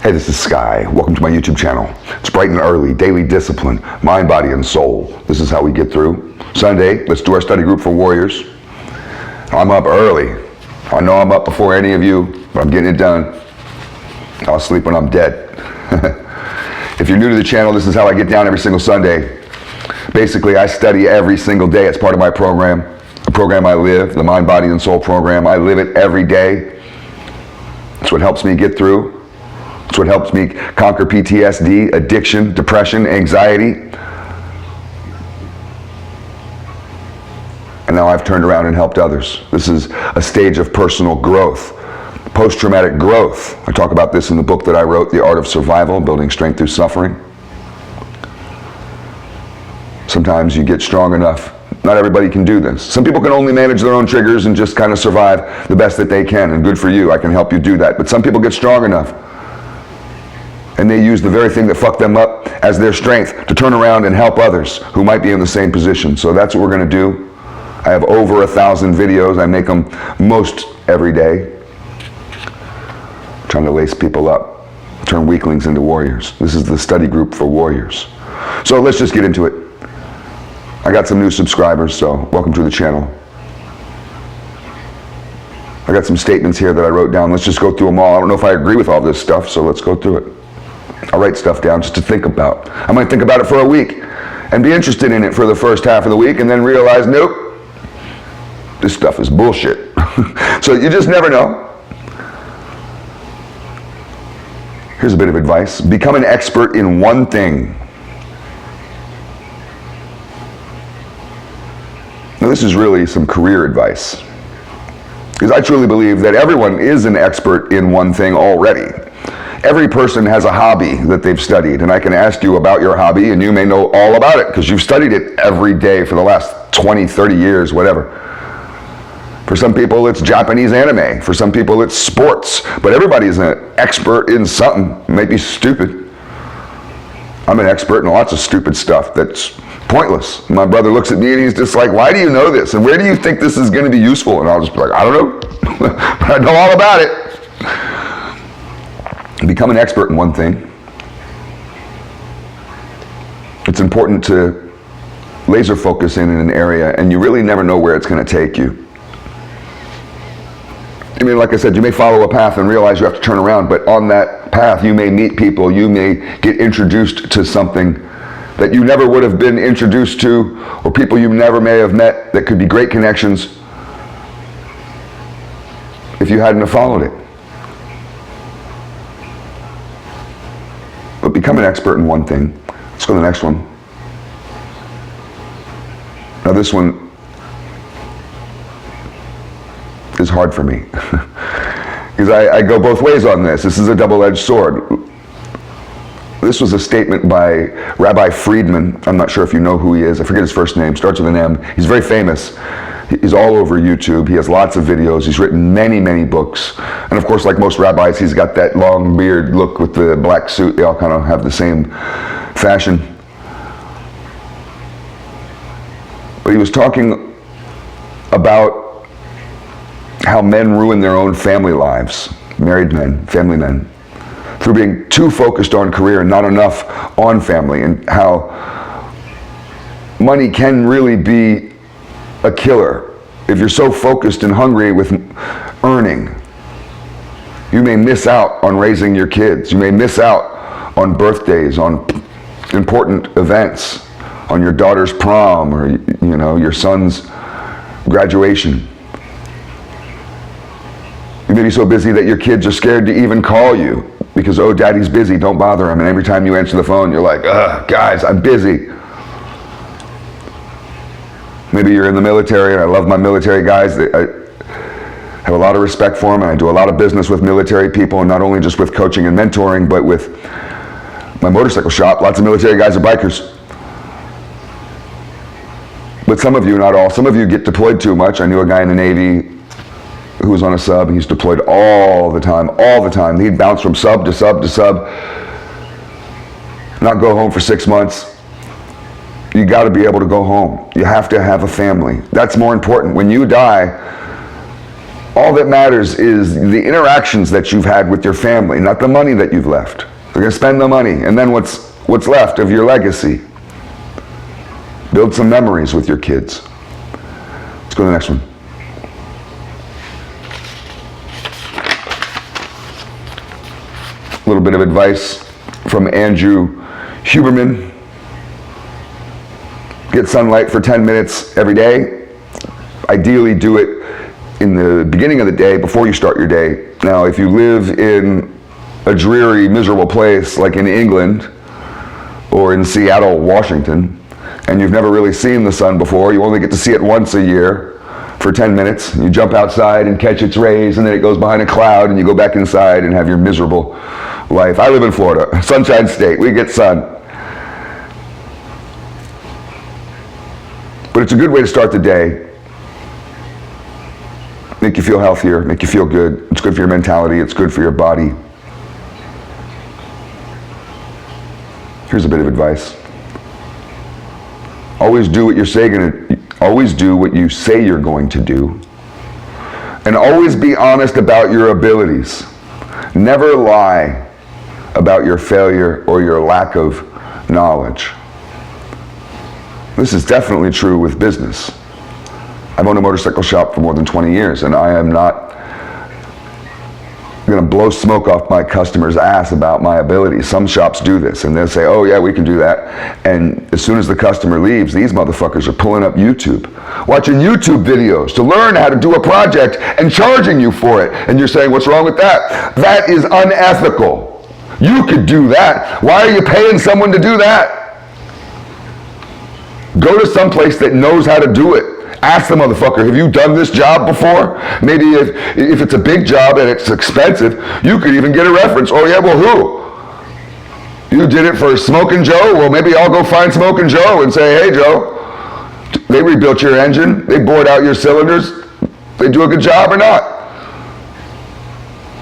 Hey, this is Sky. Welcome to my YouTube channel. It's bright and early, daily discipline, mind, body, and soul. This is how we get through. Sunday, let's do our study group for warriors. I'm up early. I know I'm up before any of you, but I'm getting it done. I'll sleep when I'm dead. If you're new to the channel, this is how I get down every single Sunday. Basically, I study every single day. It's part of my program, the program I live, the Mind, Body, and Soul program. I live it every day. It's what helps me get through. It's what helps me conquer PTSD, addiction, depression, anxiety. And now I've turned around and helped others. This is a stage of personal growth, post-traumatic growth. I talk about this in the book that I wrote, The Art of Survival, Building Strength Through Suffering. Sometimes you get strong enough. Not everybody can do this. Some people can only manage their own triggers and just kind of survive the best that they can, and good for you. I can help you do that. But some people get strong enough, and they use the very thing that fucked them up as their strength to turn around and help others who might be in the same position. So that's what we're going to do. I have over 1,000 videos. I make them most every day. I'm trying to lace people up, turn weaklings into warriors. This is the study group for warriors. So let's just get into it. I got some new subscribers, so welcome to the channel. I got some statements here that I wrote down. Let's just go through them all. I don't know if I agree with all this stuff, so let's go through it. I write stuff down just to think about. I might think about it for a week and be interested in it for the first half of the week and then realize, nope, this stuff is bullshit. So you just never know. Here's a bit of advice. Become an expert in one thing. Now this is really some career advice, because I truly believe that everyone is an expert in one thing already. Every person has a hobby that they've studied, and I can ask you about your hobby and you may know all about it because you've studied it every day for the last 20, 30 years, whatever. For some people it's Japanese anime, for some people it's sports, but everybody's an expert in something. It might be stupid. I'm an expert in lots of stupid stuff that's pointless. My brother looks at me and he's just like, why do you know this? And where do you think this is going to be useful? And I'll just be like, I don't know, but I know all about it. Become an expert in one thing. It's important to laser focus in an area, and you really never know where it's going to take you. I mean, like I said, you may follow a path and realize you have to turn around, but on that path you may meet people, you may get introduced to something that you never would have been introduced to, or people you never may have met that could be great connections if you hadn't have followed it. But become an expert in one thing. Let's go to the next one. Now this one is hard for me because I go both ways on this. This is a double-edged sword. This was a statement by Rabbi Friedman. I'm not sure if you know who he is. I forget his first name. Starts with an M. He's very famous. He's all over YouTube. He has lots of videos. He's written many, many books. And of course, like most rabbis, he's got that long beard look with the black suit. They all kind of have the same fashion. But he was talking about how men ruin their own family lives, married men, family men, through being too focused on career and not enough on family, and how money can really be a killer. If you're so focused and hungry with earning, you may miss out on raising your kids. You may miss out on birthdays, on important events, on your daughter's prom, or your son's graduation. You may be so busy that your kids are scared to even call you because, oh, daddy's busy, don't bother him. And every time you answer the phone, you're like, ugh, guys, I'm busy. Maybe you're in the military, and I love my military guys. I have a lot of respect for them, and I do a lot of business with military people, and not only just with coaching and mentoring, but with my motorcycle shop. Lots of military guys are bikers. But some of you, not all, some of you get deployed too much. I knew a guy in the Navy who was on a sub. He's deployed all the time, all the time. He'd bounce from sub to sub to sub, not go home for 6 months. You got to be able to go home. You have to have a family. That's more important. When you die, All that matters is the interactions that you've had with your family, not the money that you've left. You're going to spend the money, and then what's left of your legacy. Build some memories with your kids. Let's go to the next one. A little bit of advice from Andrew Huberman. Get sunlight for 10 minutes every day. Ideally do it in the beginning of the day before you start your day. Now, if you live in a dreary, miserable place like in England or in Seattle, Washington, and you've never really seen the sun before, you only get to see it once a year for 10 minutes. You jump outside and catch its rays, and then it goes behind a cloud, and you go back inside and have your miserable life. I live in Florida, Sunshine State. We get sun. But it's a good way to start the day. Make you feel healthier, make you feel good. It's good for your mentality, it's good for your body. Here's a bit of advice. Always do what you say you're going to do. And always be honest about your abilities. Never lie about your failure or your lack of knowledge. This is definitely true with business. I've owned a motorcycle shop for more than 20 years, and I am not going to blow smoke off my customer's ass about my abilities. Some shops do this, and they'll say, oh yeah, we can do that. And as soon as the customer leaves, these motherfuckers are pulling up YouTube, watching YouTube videos to learn how to do a project and charging you for it. And you're saying, what's wrong with that? That is unethical. You could do that. Why are you paying someone to do that? Go to some place that knows how to do it. Ask the motherfucker, have you done this job before? Maybe if it's a big job and it's expensive, you could even get a reference. Oh yeah, well who? You did it for Smokin' Joe? Well, maybe I'll go find Smokin' Joe and say, hey Joe, they rebuilt your engine, they bored out your cylinders, they do a good job or not?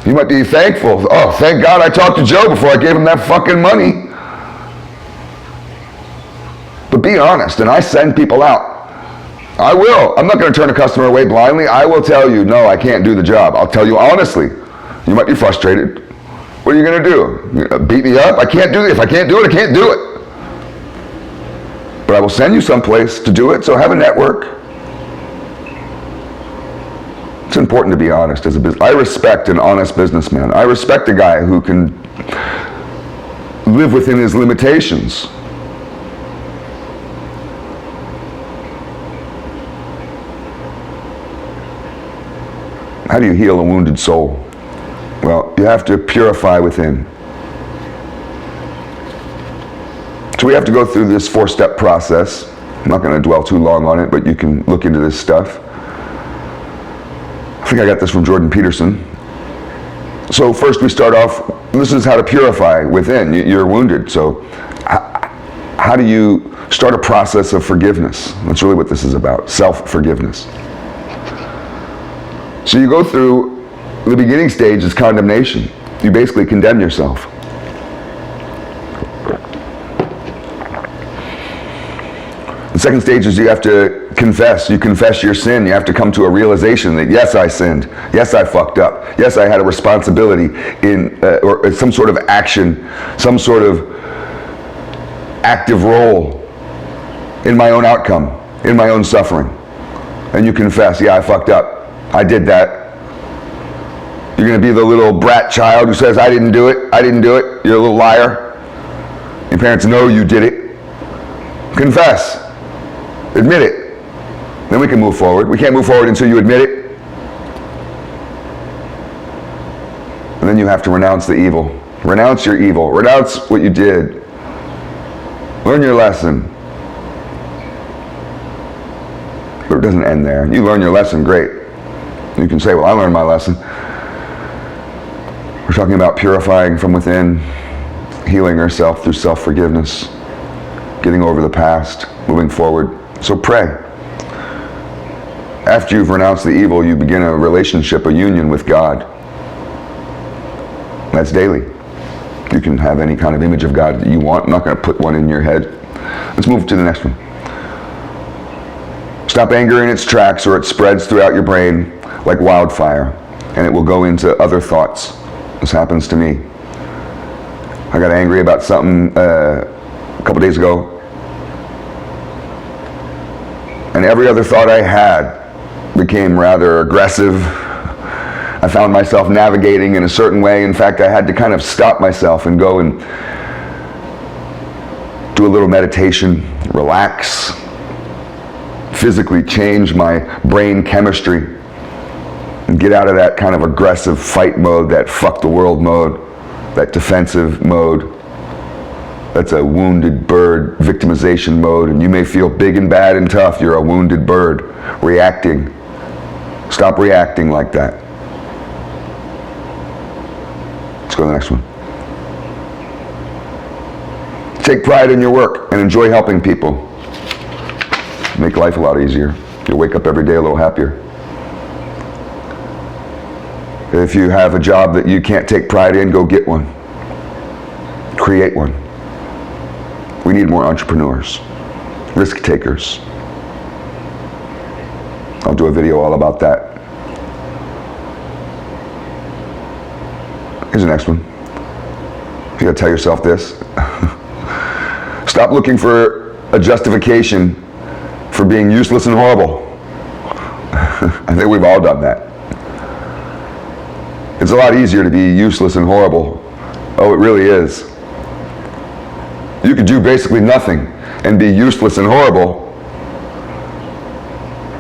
You might be thankful. Oh, thank God I talked to Joe before I gave him that fucking money. But be honest, and I send people out. I will. I'm not going to turn a customer away blindly. I will tell you, no, I can't do the job. I'll tell you honestly. You might be frustrated. What are you going to do? You're going to beat me up? I can't do it. If I can't do it, I can't do it. But I will send you someplace to do it, so have a network. It's important to be honest as a business. I respect an honest businessman. I respect a guy who can live within his limitations. How do you heal a wounded soul? Well, you have to purify within. So we have to go through this 4-step process. I'm not going to dwell too long on it, but you can look into this stuff. I think I got this from Jordan Peterson. So first we start off, this is how to purify within. You're wounded, so how do you start a process of forgiveness? That's really what this is about, self-forgiveness. So you go through, the beginning stage is condemnation. You basically condemn yourself. The second stage is you have to confess. You confess your sin. You have to come to a realization that yes, I sinned. Yes, I fucked up. Yes, I had a responsibility in, or some sort of action, some sort of active role in my own outcome, in my own suffering. And you confess, yeah, I fucked up. I did that. You're going to be the little brat child who says, I didn't do it. I didn't do it. You're a little liar. Your parents know you did it. Confess. Admit it. Then we can move forward. We can't move forward until you admit it. And then you have to renounce the evil. Renounce your evil. Renounce what you did. Learn your lesson. But it doesn't end there. You learn your lesson, great. You can say, well, I learned my lesson. We're talking about purifying from within, healing ourselves through self-forgiveness, getting over the past, moving forward. So pray. After you've renounced the evil, you begin a relationship, a union with God. That's daily. You can have any kind of image of God that you want. I'm not going to put one in your head. Let's move to the next one. Stop anger in its tracks or it spreads throughout your brain. like wildfire, and it will go into other thoughts. This happens to me. I got angry about something a couple days ago, and every other thought I had became rather aggressive. I found myself navigating in a certain way. In fact, I had to kind of stop myself and go and do a little meditation, relax, physically change my brain chemistry, and get out of that kind of aggressive fight mode, that fuck the world mode, that defensive mode. That's a wounded bird victimization mode, and you may feel big and bad and tough. You're a wounded bird reacting. Stop reacting like that. Let's go to the next one. Take pride in your work and enjoy helping people. Make life a lot easier. You'll wake up every day a little happier. If you have a job that you can't take pride in, go get one. Create one. We need more entrepreneurs, risk takers. I'll do a video all about that. Here's the next one. You gotta tell yourself this. Stop looking for a justification for being useless and horrible. I think we've all done that. It's a lot easier to be useless and horrible. Oh, it really is. You could do basically nothing and be useless and horrible.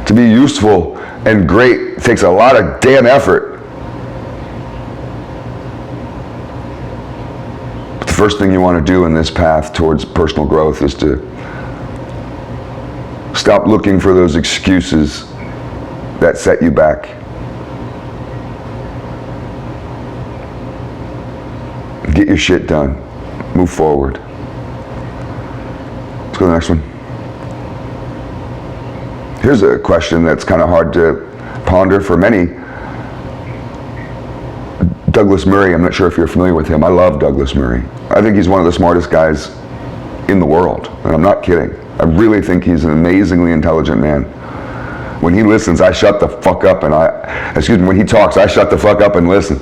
To be useful and great takes a lot of damn effort. But the first thing you want to do in this path towards personal growth is to stop looking for those excuses that set you back. Get your shit done. Move forward. Let's go to the next one. Here's a question that's kind of hard to ponder for many. Douglas Murray, I'm not sure if you're familiar with him. I love Douglas Murray. I think he's one of the smartest guys in the world, and I'm not kidding. I really think he's an amazingly intelligent man. When he listens, I shut the fuck up and when he talks, I shut the fuck up and listen.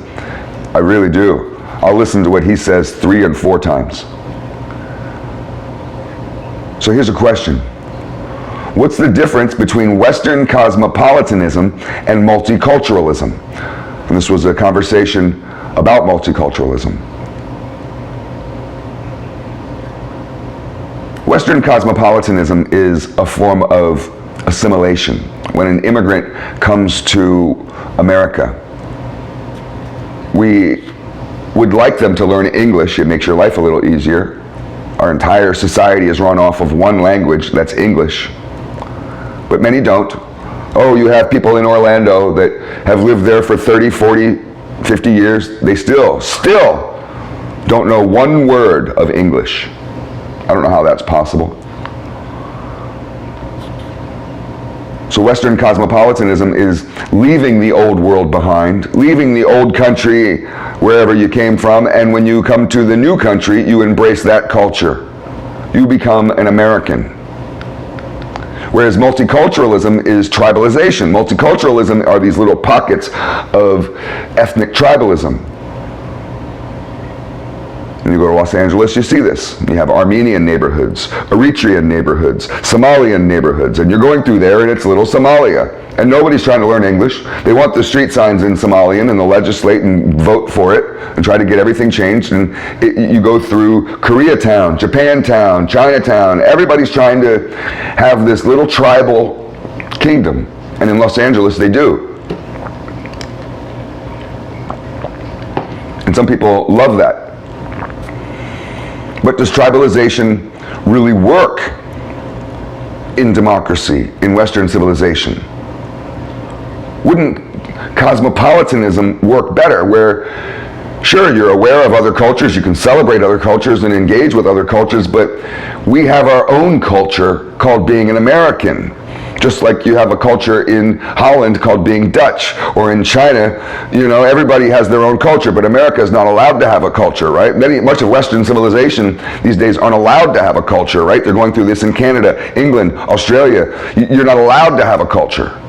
I really do. I'll listen to what he says 3 and 4 times. So here's a question. What's the difference between Western cosmopolitanism and multiculturalism? And this was a conversation about multiculturalism. Western cosmopolitanism is a form of assimilation. When an immigrant comes to America, we would like them to learn English. It makes your life a little easier. Our entire society is run off of one language, that's English. But many don't. Oh, you have people in Orlando that have lived there for 30, 40, 50 years. They still don't know one word of English. I don't know how that's possible. So Western cosmopolitanism is leaving the old world behind, leaving the old country wherever you came from, and when you come to the new country, you embrace that culture. You become an American. Whereas multiculturalism is tribalization. Multiculturalism are these little pockets of ethnic tribalism. When you go to Los Angeles, you see this. You have Armenian neighborhoods, Eritrean neighborhoods, Somalian neighborhoods, and you're going through there and it's little Somalia. And nobody's trying to learn English. They want the street signs in Somalian, and they'll legislate and vote for it and try to get everything changed. And you go through Koreatown, Japantown, Chinatown. Everybody's trying to have this little tribal kingdom. And in Los Angeles, they do. And some people love that. But does tribalization really work in democracy, in Western civilization? Wouldn't cosmopolitanism work better, where sure, you're aware of other cultures, you can celebrate other cultures and engage with other cultures, but we have our own culture called being an American. Just like you have a culture in Holland called being Dutch, or in China, you know, everybody has their own culture, but America is not allowed to have a culture, right? Much of Western civilization these days aren't allowed to have a culture, right? They're going through this in Canada, England, Australia. You're not allowed to have a culture.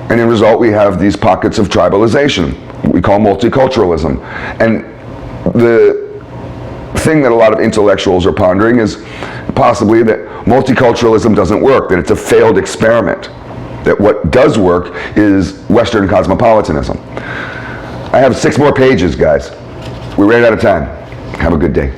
And in result, we have these pockets of tribalization we call multiculturalism. And the thing that a lot of intellectuals are pondering is possibly that multiculturalism doesn't work, that it's a failed experiment, that what does work is Western cosmopolitanism. I have 6 more pages, guys. We ran out of time. Have a good day.